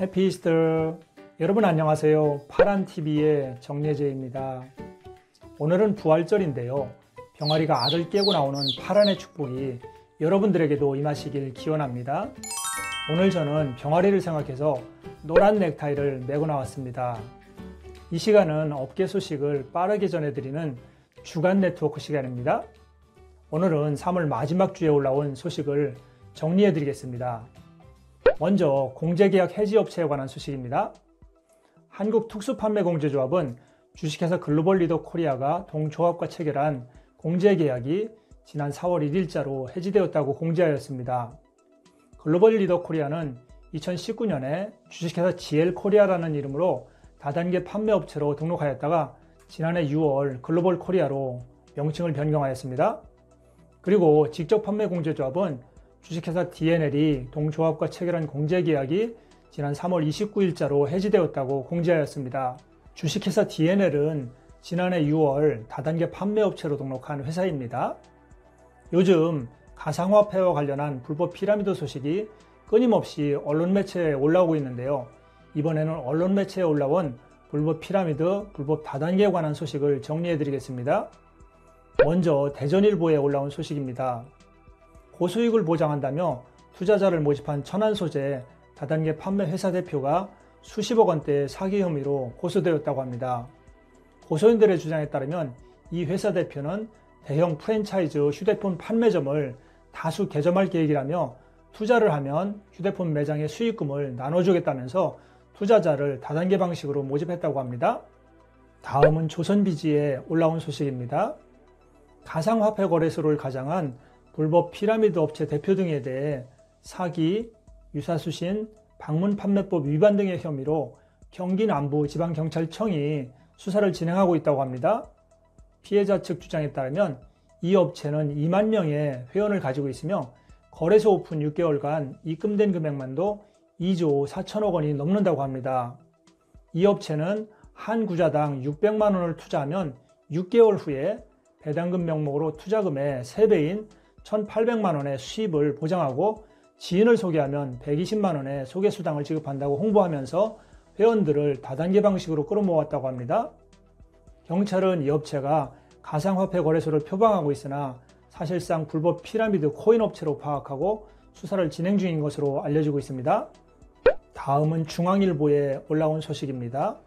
해피 이스터. 여러분 안녕하세요. 파란TV의 정예재입니다. 오늘은 부활절인데요. 병아리가 알을 깨고 나오는 파란의 축복이 여러분들에게도 임하시길 기원합니다. 오늘 저는 병아리를 생각해서 노란 넥타이를 메고 나왔습니다. 이 시간은 업계 소식을 빠르게 전해드리는 주간 네트워크 시간입니다. 오늘은 3월 마지막 주에 올라온 소식을 정리해드리겠습니다. 먼저 공제계약 해지업체에 관한 소식입니다. 한국특수판매공제조합은 주식회사 글로벌리더 코리아가 동조합과 체결한 공제계약이 지난 4월 1일자로 해지되었다고 공지하였습니다. 글로벌리더 코리아는 2019년에 주식회사 GL코리아라는 이름으로 다단계 판매업체로 등록하였다가 지난해 6월 글로벌 코리아로 명칭을 변경하였습니다. 그리고 직접판매공제조합은 주식회사 DNL이 동조합과 체결한 공제계약이 지난 3월 29일자로 해지되었다고 공지하였습니다. 주식회사 DNL은 지난해 6월 다단계 판매업체로 등록한 회사입니다. 요즘 가상화폐와 관련한 불법 피라미드 소식이 끊임없이 언론 매체에 올라오고 있는데요. 이번에는 언론 매체에 올라온 불법 피라미드, 불법 다단계에 관한 소식을 정리해드리겠습니다. 먼저 대전일보에 올라온 소식입니다. 고수익을 보장한다며 투자자를 모집한 천안소재 다단계 판매 회사 대표가 수십억 원대의 사기 혐의로 고소되었다고 합니다. 고소인들의 주장에 따르면 이 회사 대표는 대형 프랜차이즈 휴대폰 판매점을 다수 개점할 계획이라며 투자를 하면 휴대폰 매장의 수익금을 나눠주겠다면서 투자자를 다단계 방식으로 모집했다고 합니다. 다음은 조선비지에 올라온 소식입니다. 가상화폐 거래소를 가장한 불법 피라미드 업체 대표 등에 대해 사기, 유사수신, 방문판매법 위반 등의 혐의로 경기 남부지방경찰청이 수사를 진행하고 있다고 합니다. 피해자 측 주장에 따르면 이 업체는 2만 명의 회원을 가지고 있으며 거래소 오픈 6개월간 입금된 금액만도 2조 4천억 원이 넘는다고 합니다. 이 업체는 한 구자당 600만 원을 투자하면 6개월 후에 배당금 명목으로 투자금의 3배인 1,800만 원의 수입을 보장하고 지인을 소개하면 120만 원의 소개수당을 지급한다고 홍보하면서 회원들을 다단계 방식으로 끌어모았다고 합니다. 경찰은 이 업체가 가상화폐 거래소를 표방하고 있으나 사실상 불법 피라미드 코인 업체로 파악하고 수사를 진행 중인 것으로 알려지고 있습니다. 다음은 중앙일보에 올라온 소식입니다.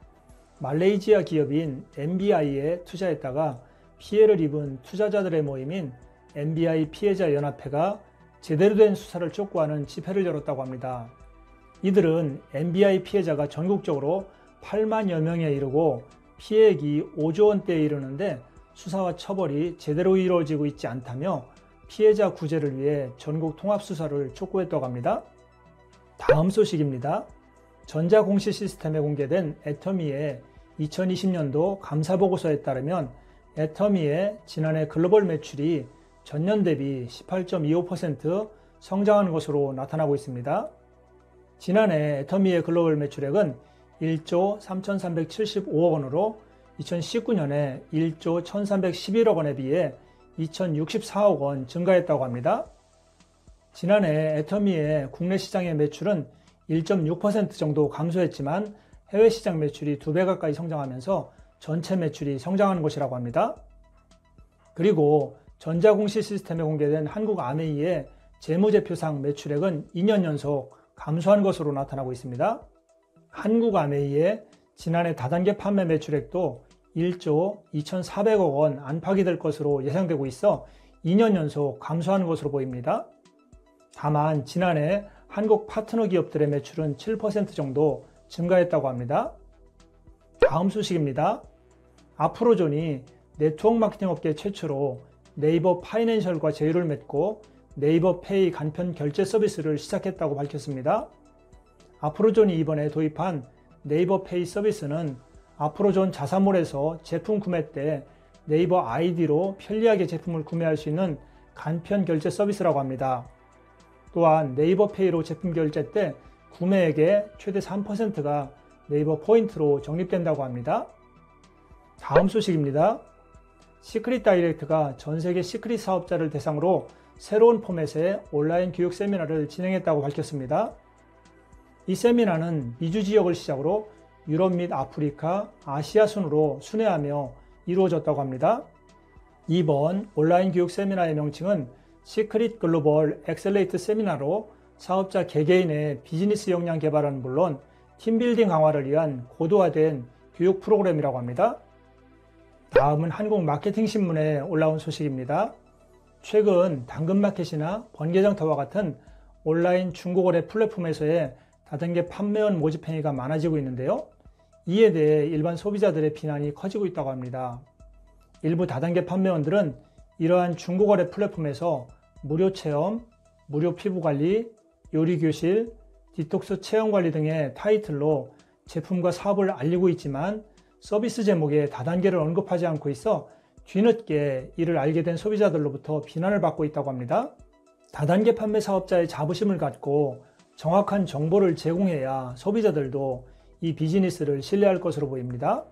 말레이시아 기업인 MBI에 투자했다가 피해를 입은 투자자들의 모임인 MBI 피해자 연합회가 제대로 된 수사를 촉구하는 집회를 열었다고 합니다. 이들은 MBI 피해자가 전국적으로 8만여 명에 이르고 피해액이 5조 원대에 이르는데 수사와 처벌이 제대로 이루어지고 있지 않다며 피해자 구제를 위해 전국 통합 수사를 촉구했다고 합니다. 다음 소식입니다. 전자공시 시스템에 공개된 애터미의 2020년도 감사보고서에 따르면 애터미의 지난해 글로벌 매출이 전년 대비 18.25% 성장한 것으로 나타나고 있습니다. 지난해 애터미의 글로벌 매출액은 1조 3,375억 원으로 2019년에 1조 1,311억 원에 비해 2,064억 원 증가했다고 합니다. 지난해 애터미의 국내 시장의 매출은 1.6% 정도 감소했지만 해외 시장 매출이 2배 가까이 성장하면서 전체 매출이 성장한 것이라고 합니다. 그리고 전자공시 시스템에 공개된 한국 아메이의 재무제표상 매출액은 2년 연속 감소한 것으로 나타나고 있습니다. 한국 아메이의 지난해 다단계 판매 매출액도 1조 2,400억 원 안팎이 될 것으로 예상되고 있어 2년 연속 감소한 것으로 보입니다. 다만 지난해 한국 파트너 기업들의 매출은 7% 정도 증가했다고 합니다. 다음 소식입니다. 아프로존이 네트워크 마케팅 업계 최초로 네이버 파이낸셜과 제휴를 맺고 네이버 페이 간편 결제 서비스를 시작했다고 밝혔습니다. 아프로존이 이번에 도입한 네이버 페이 서비스는 아프로존 자사몰에서 제품 구매 때 네이버 아이디로 편리하게 제품을 구매할 수 있는 간편 결제 서비스라고 합니다. 또한 네이버 페이로 제품 결제 때 구매액의 최대 3%가 네이버 포인트로 적립된다고 합니다. 다음 소식입니다. 시크릿 다이렉트가 전세계 시크릿 사업자를 대상으로 새로운 포맷의 온라인 교육 세미나를 진행했다고 밝혔습니다. 이 세미나는 미주 지역을 시작으로 유럽 및 아프리카, 아시아 순으로 순회하며 이루어졌다고 합니다. 이번 온라인 교육 세미나의 명칭은 시크릿 글로벌 엑셀레이트 세미나로 사업자 개개인의 비즈니스 역량 개발은 물론 팀빌딩 강화를 위한 고도화된 교육 프로그램이라고 합니다. 다음은 한국마케팅신문에 올라온 소식입니다. 최근 당근마켓이나 번개장터와 같은 온라인 중고거래 플랫폼에서의 다단계 판매원 모집 행위가 많아지고 있는데요. 이에 대해 일반 소비자들의 비난이 커지고 있다고 합니다. 일부 다단계 판매원들은 이러한 중고거래 플랫폼에서 무료 체험, 무료 피부관리, 요리교실, 디톡스 체험관리 등의 타이틀로 제품과 사업을 알리고 있지만 서비스 제목에 다단계를 언급하지 않고 있어 뒤늦게 이를 알게 된 소비자들로부터 비난을 받고 있다고 합니다. 다단계 판매 사업자의 자부심을 갖고 정확한 정보를 제공해야 소비자들도 이 비즈니스를 신뢰할 것으로 보입니다.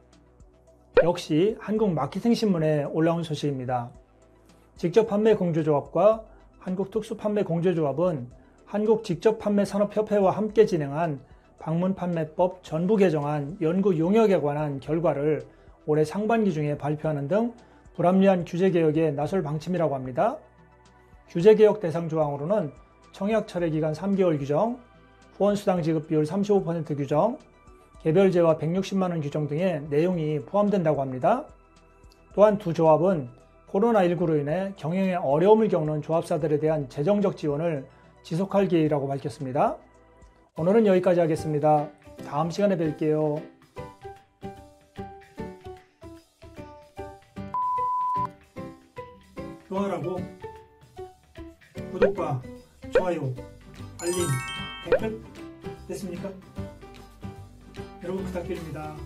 역시 한국마케팅신문에 올라온 소식입니다. 직접판매공조조합과 한국특수판매공조조합은 한국직접판매산업협회와 함께 진행한 방문판매법 전부 개정안 연구 용역에 관한 결과를 올해 상반기 중에 발표하는 등 불합리한 규제개혁에 나설 방침이라고 합니다. 규제개혁 대상 조항으로는 청약 철회 기간 3개월 규정, 후원수당 지급 비율 35% 규정, 개별재와 160만원 규정 등의 내용이 포함된다고 합니다. 또한 두 조합은 코로나19로 인해 경영에 어려움을 겪는 조합사들에 대한 재정적 지원을 지속할 계획이라고 밝혔습니다. 오늘은 여기까지 하겠습니다. 다음 시간에 뵐게요. 또 하라고 구독과 좋아요, 알림, 댓글 됐습니까? 여러분 부탁드립니다.